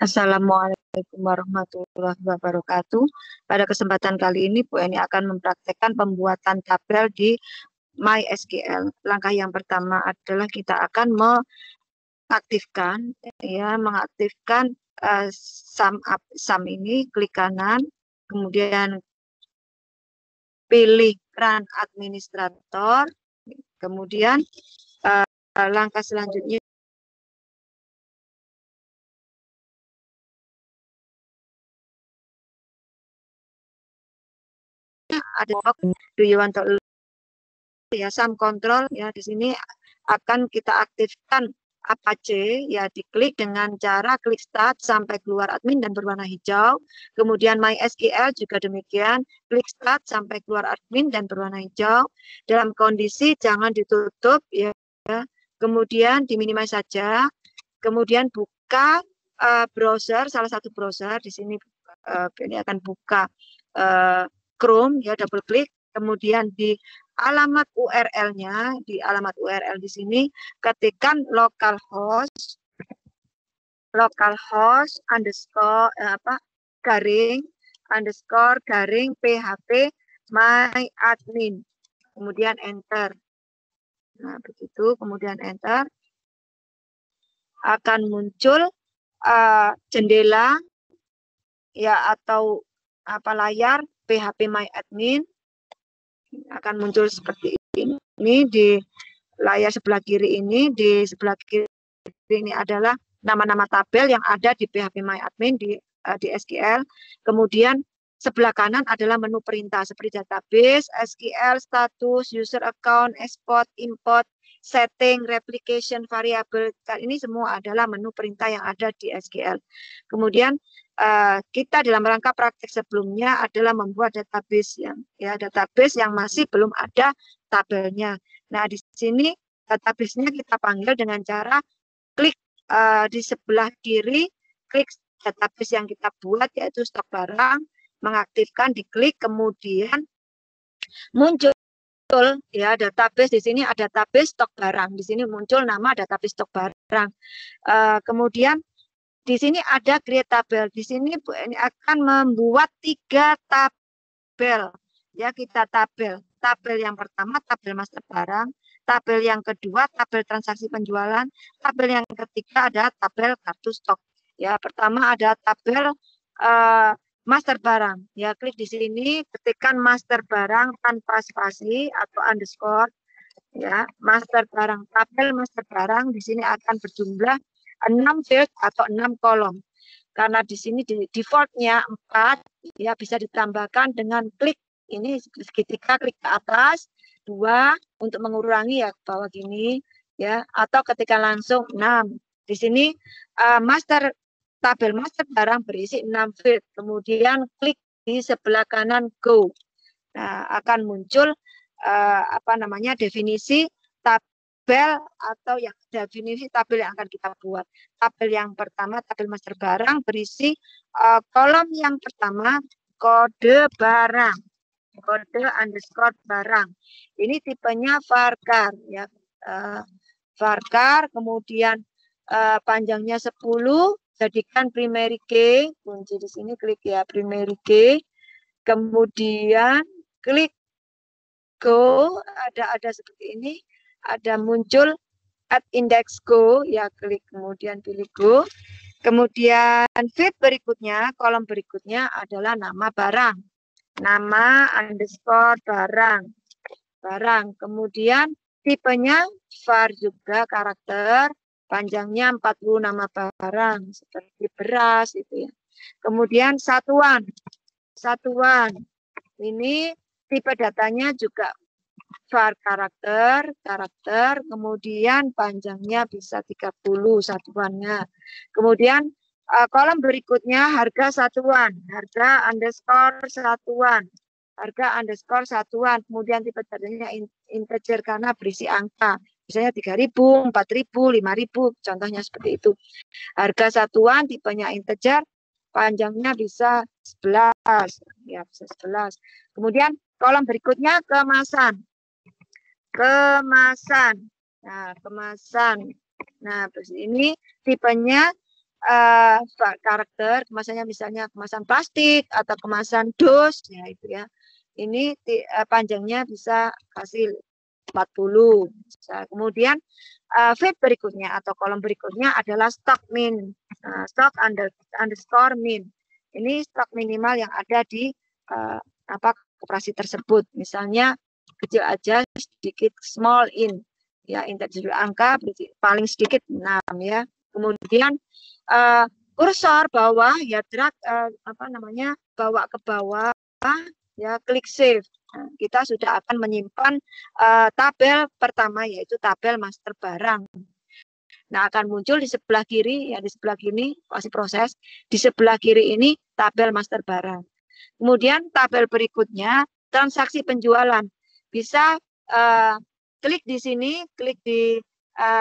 Assalamualaikum warahmatullahi wabarakatuh. Pada kesempatan kali ini Bu Eni akan mempraktekkan pembuatan tabel di MySQL. Langkah yang pertama adalah kita akan mengaktifkan sum ini, klik kanan, kemudian pilih Run Administrator, kemudian langkah selanjutnya ada do you want to ya sum control ya. Di sini akan kita aktifkan Apache ya, diklik dengan cara klik start sampai keluar admin dan berwarna hijau. Kemudian MySQL juga demikian, klik start sampai keluar admin dan berwarna hijau. Dalam kondisi jangan ditutup ya. Kemudian diminimize saja. Kemudian buka browser, salah satu browser di sini ini akan buka Chrome ya, double klik. Kemudian di alamat URL-nya, di alamat URL di sini ketikkan localhost garing php myadmin, kemudian enter. Nah, begitu, kemudian enter. Akan muncul jendela ya atau layar PHP myadmin akan muncul seperti ini. Di layar sebelah kiri ini, di sebelah kiri ini adalah nama-nama tabel yang ada di PHP myadmin di SQL. Kemudian sebelah kanan adalah menu perintah seperti database, SQL, status, user account, export, import, setting, replication, variable. Ini semua adalah menu perintah yang ada di SQL. Kemudian kita dalam rangka praktek sebelumnya adalah membuat database yang masih belum ada tabelnya. Nah, di sini database-nya kita panggil dengan cara klik di sebelah kiri, klik database yang kita buat yaitu stok barang, mengaktifkan, diklik, kemudian muncul ya database. Di sini ada database stok barang. Di sini muncul nama database stok barang. Kemudian di sini ada create tabel. Di sini Bu Eni akan membuat 3 tabel. Ya, kita tabel. Tabel yang pertama tabel master barang, tabel yang kedua tabel transaksi penjualan, tabel yang ketiga ada tabel kartu stok. Ya, pertama ada tabel master barang. Ya, klik di sini, ketikkan master barang tanpa spasi atau underscore. Ya, master barang, tabel master barang di sini akan berjumlah 6 field atau 6 kolom. Karena di sini defaultnya 4, ya bisa ditambahkan dengan klik ini segitiga, klik ke atas, 2 untuk mengurangi ya ke bawah gini ya, atau ketika langsung 6. Di sini tabel master barang berisi 6 field. Kemudian klik di sebelah kanan go. Nah, akan muncul definisi tabel atau yang definisi tabel yang akan kita buat. Tabel yang pertama, tabel master barang berisi kolom yang pertama kode barang, kode underscore barang. Ini tipenya varchar ya, varchar. Kemudian panjangnya 10, jadikan primary key. Kunci di sini klik ya primary key. Kemudian klik go, ada seperti ini. Ada muncul add index go, ya klik kemudian pilih go. Kemudian field berikutnya, kolom berikutnya adalah nama barang. Nama underscore barang. Kemudian tipenya var juga karakter, panjangnya 40 nama barang seperti beras itu ya. Kemudian satuan. Ini tipe datanya juga var karakter, kemudian panjangnya bisa 30 satuannya. Kemudian kolom berikutnya harga satuan, harga underscore satuan, kemudian tipe datanya integer karena berisi angka, misalnya 3.000, 4.000, 5.000, contohnya seperti itu. Harga satuan tipenya integer, panjangnya bisa 11, ya bisa 11. Kemudian kolom berikutnya kemasan. Nah, kemasan. Nah, ini tipenya karakter kemasannya, misalnya kemasan plastik atau kemasan dos ya itu ya. Ini panjangnya bisa kasih 40. Kemudian field berikutnya atau kolom berikutnya adalah stock min. Stock underscore min. Ini stok minimal yang ada di koperasi tersebut. Misalnya kecil aja, sedikit, small in. Ya, integer angka paling sedikit 6 ya. Kemudian kursor bawah ya, drag bawa ke bawah ya, klik save. Nah, kita sudah akan menyimpan tabel pertama, yaitu tabel master barang. Nah, akan muncul di sebelah kiri ya, di sebelah kiri masih proses, di sebelah kiri ini tabel master barang. Kemudian tabel berikutnya transaksi penjualan. Bisa klik di sini, klik di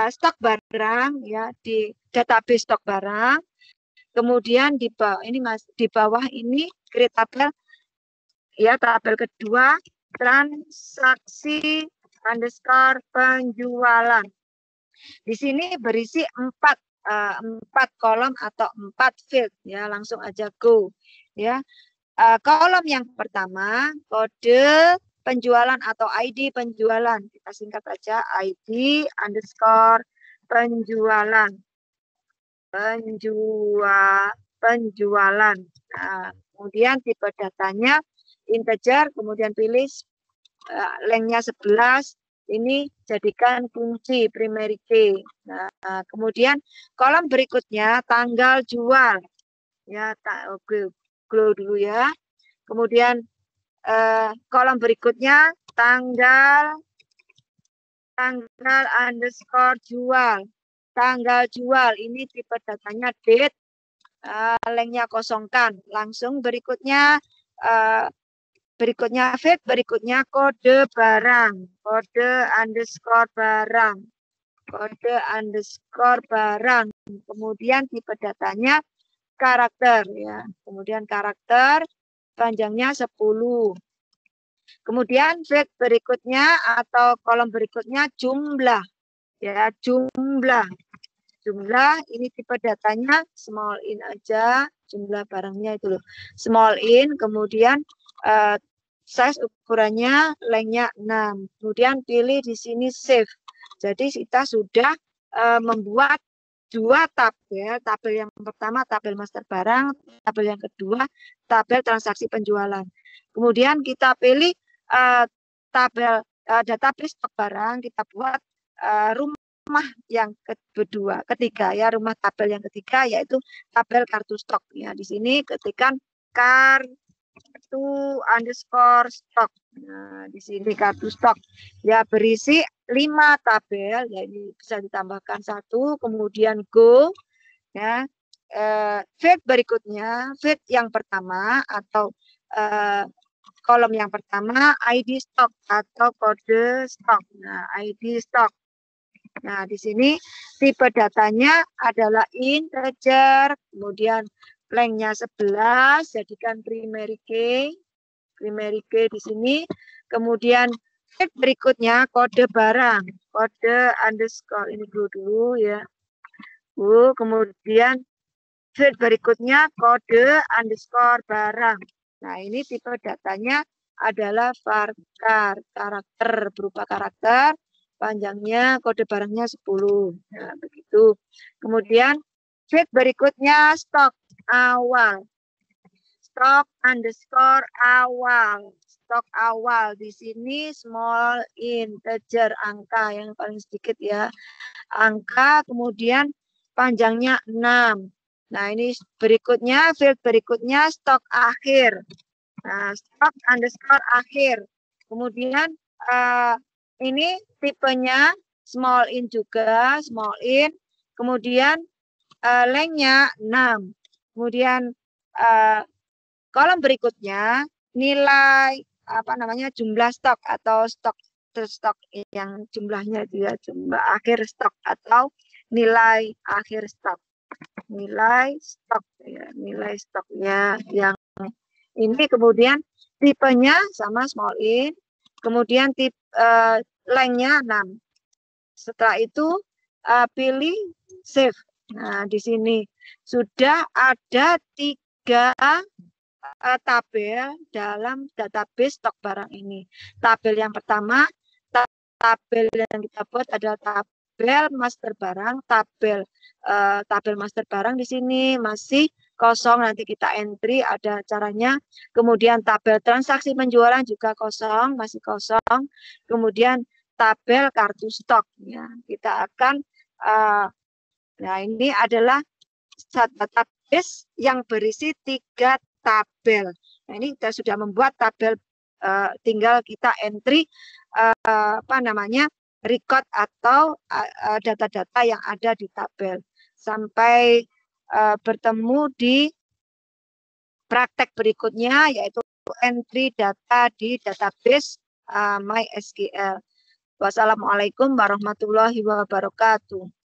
stok barang ya, di database stok barang. Kemudian di bawah ini di bawah ini create tabel ya, tabel kedua transaksi underscore penjualan. Di sini berisi 4 kolom atau 4 field ya, langsung aja go ya. Kolom yang pertama kode penjualan atau ID penjualan, kita singkat aja ID underscore penjualan. Penjualan. Nah, kemudian tipe datanya integer, kemudian pilih lengthnya 11, ini jadikan kunci primary key. Nah, kemudian kolom berikutnya tanggal jual ya, glow dulu ya. Kemudian kolom berikutnya tanggal underscore jual. Tanggal jual ini tipe datanya date, lengthnya kosongkan. Langsung berikutnya field, berikutnya kode barang, kode underscore barang, kode underscore barang. Kemudian tipe datanya karakter ya. Kemudian karakter panjangnya 10. Kemudian field berikutnya atau kolom berikutnya jumlah ya, jumlah ini tipe datanya small in aja, jumlah barangnya itu loh, small in. Kemudian size ukurannya lengthnya 6. Kemudian pilih di sini save. Jadi kita sudah membuat 2 tabel. Tabel yang pertama tabel master barang, tabel yang kedua tabel transaksi penjualan. Kemudian kita pilih tabel database stok barang, kita buat rumah yang ketiga ya, rumah tabel yang ketiga yaitu tabel kartu stok ya. Di sini ketikkan kartu underscore stok. Nah, di sini kartu stok ya, berisi 5 tabel ya, ini bisa ditambahkan 1. Kemudian go ya. Field berikutnya, field yang pertama atau kolom yang pertama ID stok atau kode stok. Nah, ID stok. Nah, di sini tipe datanya adalah integer, kemudian lengthnya 11, jadikan primary key. Primary key di sini. Kemudian field berikutnya kode barang, kode underscore, ini dulu ya. Kemudian field berikutnya kode underscore barang. Nah, ini tipe datanya adalah varchar, karakter, berupa karakter, panjangnya kode barangnya 10. Nah, begitu. Kemudian field berikutnya stok awal. Stok underscore awal. Stok awal di sini small integer, angka yang paling sedikit ya. Angka, kemudian panjangnya 6. Nah, ini berikutnya, field berikutnya stok akhir. Nah, stok underscore akhir. Kemudian ini tipenya small in juga, small in. Kemudian lengthnya 6. Kemudian kolom berikutnya nilai jumlah stok atau stok yang jumlahnya itu ya, jumlah akhir stok atau nilai akhir stok. Nilai stok ya, nilai stoknya yang ini. Kemudian tipenya sama small in, kemudian lengthnya 6. Setelah itu pilih save. Nah, di sini sudah ada 3 tabel dalam database stok barang ini. Tabel yang pertama, tabel yang kita buat adalah tabel master barang. Tabel master barang di sini masih kosong, nanti kita entry, ada caranya. Kemudian tabel transaksi penjualan juga kosong, masih kosong. Kemudian tabel kartu stok, ya kita akan nah ini adalah database yang berisi 3 tabel. Nah, ini kita sudah membuat tabel, tinggal kita entry record atau data-data yang ada di tabel. Sampai bertemu di praktek berikutnya, yaitu entry data di database MySQL. Wassalamualaikum warahmatullahi wabarakatuh.